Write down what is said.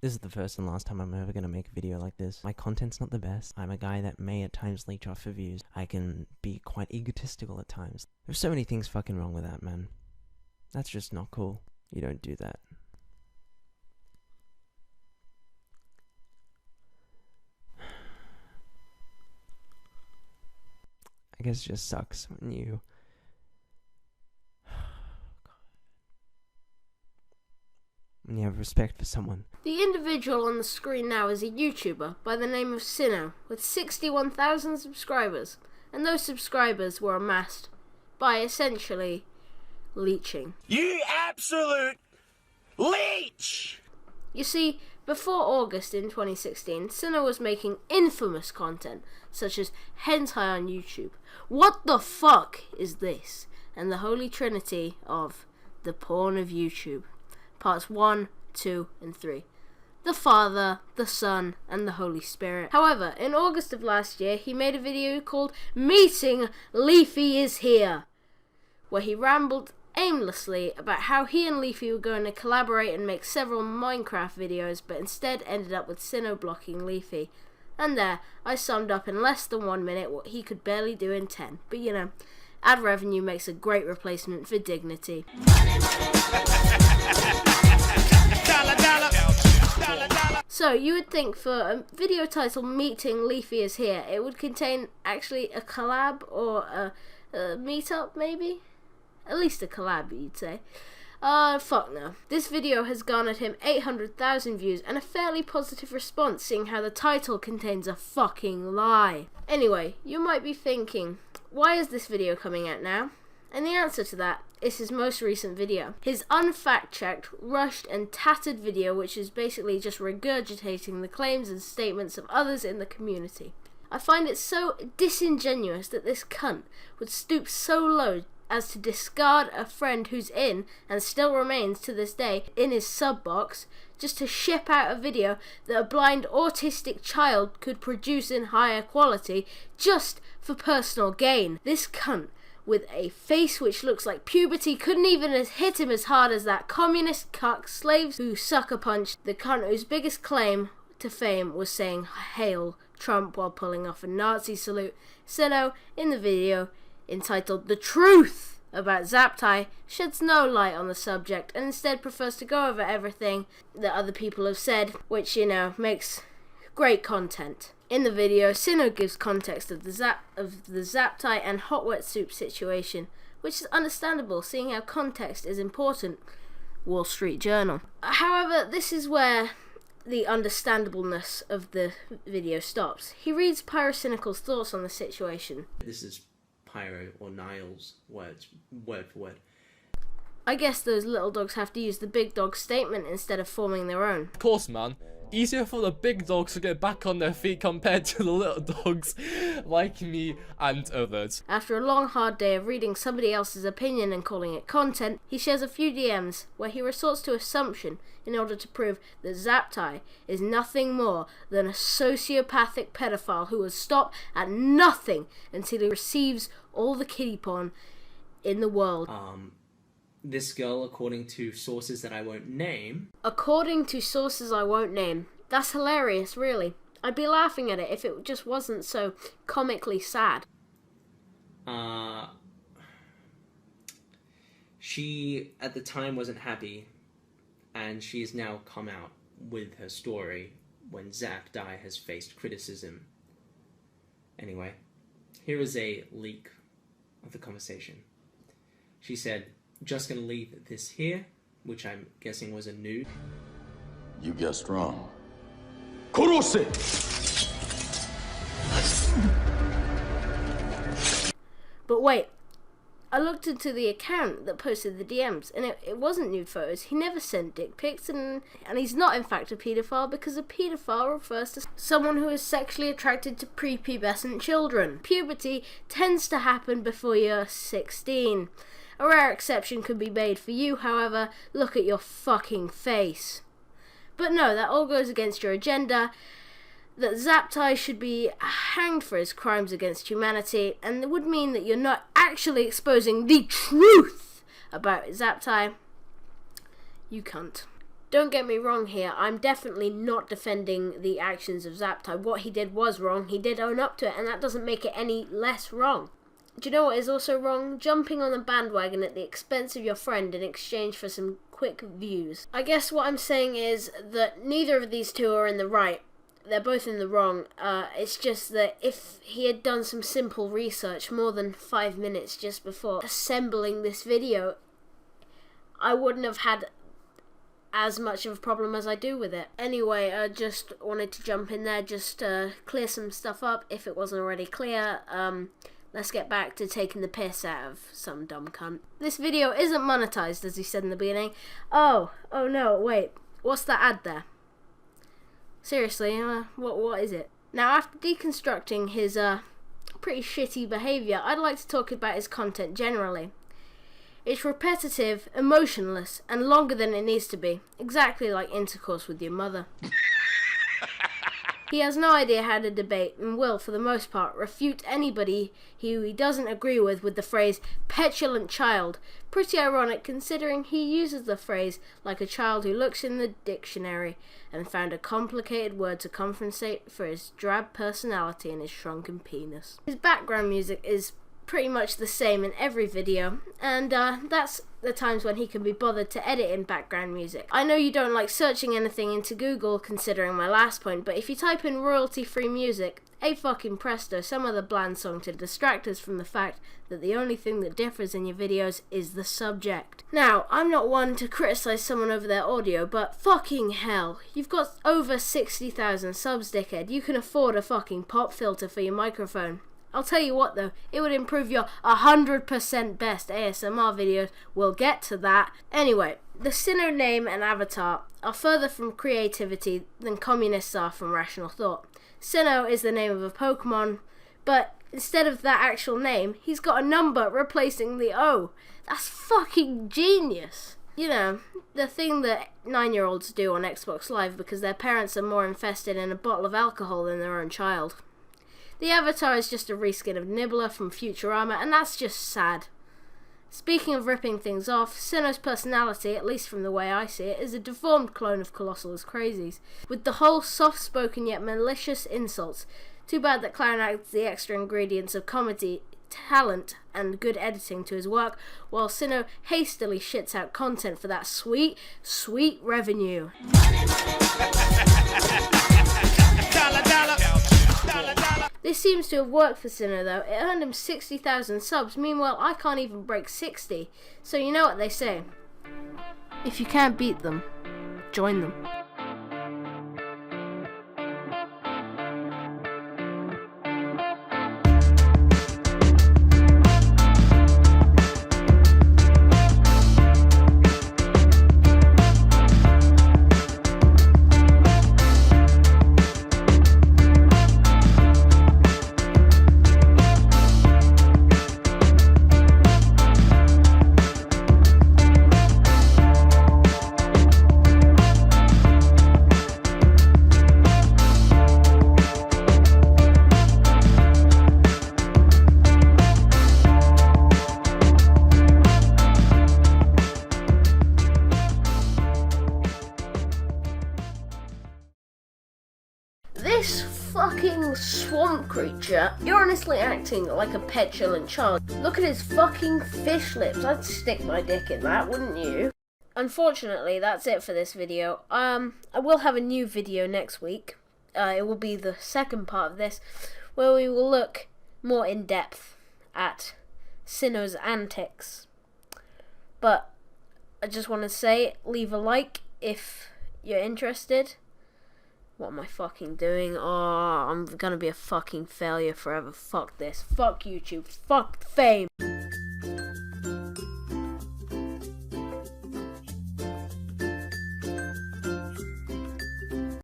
This is the first and last time I'm ever gonna make a video like this. My content's not the best. I'm a guy that may at times leech off for views. I can be quite egotistical at times. There's so many things fucking wrong with that, man. That's just not cool. You don't do that. I guess it just sucks when you... when you have respect for someone. The individual on the screen now is a YouTuber by the name of Sinn0h with 61,000 subscribers, and those subscribers were amassed by essentially leeching. You absolute leech! You see, before August in 2016, Sinn0h was making infamous content such as hentai on YouTube. What the fuck is this? And the holy trinity of the porn of YouTube. Parts 1, 2, and 3. The Father, the Son, and the Holy Spirit. However, in August of last year, he made a video called Meeting Leafy is Here, where he rambled aimlessly about how he and Leafy were going to collaborate and make several Minecraft videos, but instead ended up with Sinn0h blocking Leafy. And there, I summed up in less than 1 minute what he could barely do in 10. But you know, ad revenue makes a great replacement for dignity. So, you would think for a video title Meeting Leafy is Here, it would contain actually a collab or a meetup maybe? At least a collab, you'd say. Fuck no. This video has garnered him 800,000 views and a fairly positive response, seeing how the title contains a fucking lie. Anyway, you might be thinking, why is this video coming out now? And the answer to that is his most recent video. His unfact-checked, rushed and tattered video, which is basically just regurgitating the claims and statements of others in the community. I find it so disingenuous that this cunt would stoop so low as to discard a friend who's in, and still remains to this day, in his sub box, just to ship out a video that a blind autistic child could produce in higher quality, just for personal gain. This cunt, with a face which looks like puberty, couldn't even hit him as hard as that communist cuck slaves who sucker punched the cunt whose biggest claim to fame was saying "Hail Trump" while pulling off a Nazi salute. Sinn0h, in the video entitled "The Truth About Zaptai," sheds no light on the subject and instead prefers to go over everything that other people have said, which, you know, makes great content. In the video, Sinn0h gives context of the Zaptai and hot wet soup situation, which is understandable seeing how context is important. Wall Street Journal. However, this is where the understandableness of the video stops. He reads Pyrocynical's thoughts on the situation. This is Pyro or Niall's words, word for word. I guess those little dogs have to use the big dog statement instead of forming their own. Of course, man. Easier for the big dogs to get back on their feet compared to the little dogs like me and others. After a long hard day of reading somebody else's opinion and calling it content, he shares a few DMs where he resorts to assumption in order to prove that Zaptai is nothing more than a sociopathic pedophile who will stop at nothing until he receives all the kiddie porn in the world. This girl, according to sources that I won't name... According to sources I won't name. That's hilarious, really. I'd be laughing at it if it just wasn't so comically sad. She, at the time, wasn't happy, and she has now come out with her story when Zaptai has faced criticism. Anyway, here is a leak of the conversation. She said, "Just gonna leave this here," which I'm guessing was a nude. You guessed wrong. Kurose! But wait, I looked into the account that posted the DMs, and it wasn't nude photos. He never sent dick pics, and he's not in fact a paedophile, because a paedophile refers to someone who is sexually attracted to prepubescent children. Puberty tends to happen before you're 16. A rare exception could be made for you, however. Look at your fucking face. But no, that all goes against your agenda. That Zaptai should be hanged for his crimes against humanity, and it would mean that you're not actually exposing the truth about Zaptai. You cunt. Don't get me wrong here, I'm definitely not defending the actions of Zaptai. What he did was wrong, he did own up to it, and that doesn't make it any less wrong. Do you know what is also wrong? Jumping on the bandwagon at the expense of your friend in exchange for some quick views. I guess what I'm saying is that neither of these two are in the right. They're both in the wrong. It's just that if he had done some simple research more than 5 minutes just before assembling this video, I wouldn't have had as much of a problem as I do with it. Anyway, I just wanted to jump in there just to clear some stuff up if it wasn't already clear. Let's get back to taking the piss out of some dumb cunt. This video isn't monetized, as he said in the beginning. Oh no, wait. What's that ad there? Seriously, what is it? Now, after deconstructing his pretty shitty behaviour, I'd like to talk about his content generally. It's repetitive, emotionless, and longer than it needs to be. Exactly like intercourse with your mother. He has no idea how to debate and will, for the most part, refute anybody who he doesn't agree with the phrase petulant child. Pretty ironic considering he uses the phrase like a child who looks in the dictionary and found a complicated word to compensate for his drab personality and his shrunken penis. His background music is pretty much the same in every video, and that's the times when he can be bothered to edit in background music. I know you don't like searching anything into Google, considering my last point, but if you type in royalty-free music, fucking presto, some other bland song to distract us from the fact that the only thing that differs in your videos is the subject. Now, I'm not one to criticize someone over their audio, but fucking hell, you've got over 60,000 subs, dickhead. You can afford a fucking pop filter for your microphone. I'll tell you what though, it would improve your 100% best ASMR videos. We'll get to that. Anyway, the Sinn0h name and avatar are further from creativity than communists are from rational thought. Sinn0h is the name of a Pokemon, but instead of that actual name, he's got a number replacing the O. That's fucking genius. You know, the thing that 9-year-olds do on Xbox Live because their parents are more invested in a bottle of alcohol than their own child. The avatar is just a reskin of Nibbler from Futurama, and that's just sad. Speaking of ripping things off, Sinn0h's personality, at least from the way I see it, is a deformed clone of Colossal as Crazy's, with the whole soft-spoken yet malicious insults. Too bad that Clown adds the extra ingredients of comedy, talent, and good editing to his work, while Sinn0h hastily shits out content for that sweet, sweet revenue. This seems to have worked for Sinn0h though. It earned him 60,000 subs, meanwhile I can't even break 60. So you know what they say. If you can't beat them, join them. This fucking swamp creature, you're honestly acting like a petulant child. Look at his fucking fish lips. I'd stick my dick in that, wouldn't you? Unfortunately, that's it for this video. I will have a new video next week. It will be the second part of this, where we will look more in depth at Sinn0h's antics. But I just want to say, leave a like if you're interested. What am I fucking doing? Oh, I'm gonna be a fucking failure forever. Fuck this. Fuck YouTube. Fuck fame.